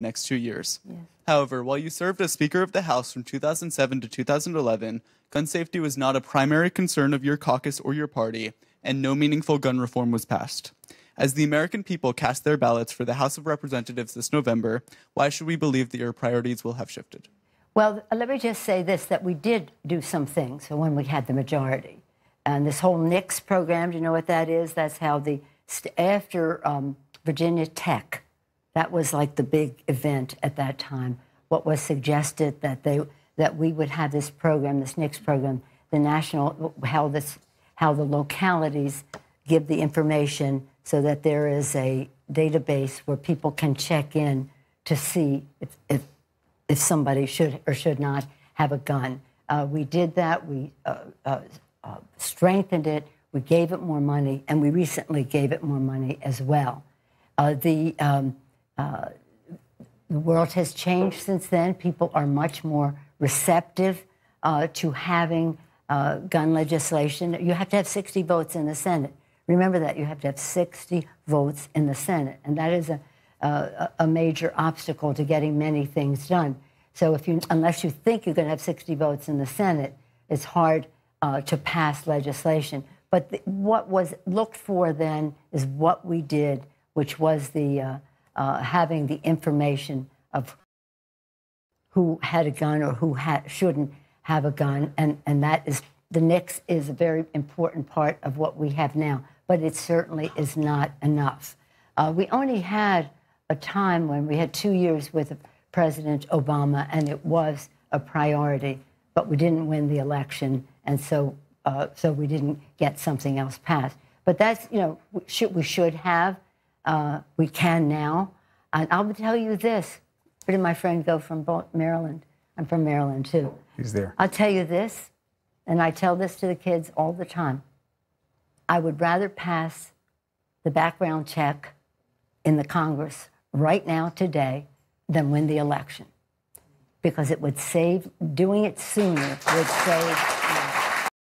next 2 years. Yes. However, while you served as Speaker of the House from 2007 to 2011, gun safety was not a primary concern of your caucus or your party, and no meaningful gun reform was passed. As the American people cast their ballots for the House of Representatives this November, why should we believe that your priorities will have shifted? Well, let me just say this, that we did do some things when we had the majority. And this whole NICS program, do you know what that is? That's how after Virginia Tech, that was like the big event at that time. What was suggested that we would have this program, this NICS program, the national, how the localities give the information so that there is a database where people can check in to see if somebody should or should not have a gun. We did that. We strengthened it. We gave it more money, and we recently gave it more money as well. The world has changed since then. People are much more receptive to having gun legislation. You have to have 60 votes in the Senate. Remember that. You have to have 60 votes in the Senate, and that is a major obstacle to getting many things done. So unless you think you're going to have 60 votes in the Senate, it's hard to pass legislation. But what was looked for then is what we did, which was having the information of who had a gun or who shouldn't have a gun, and that is, the NICS is a very important part of what we have now, but it certainly is not enough. We only had a time when we had 2 years with President Obama, and it was a priority, but we didn't win the election, and so we didn't get something else passed. But that's, we should have, we can now. And I'll tell you this, where did my friend go from Maryland? I'm from Maryland, too. He's there. I'll tell you this, and I tell this to the kids all the time. I would rather pass the background check in the Congress right now, today, than win the election. Because it would save, doing it sooner would save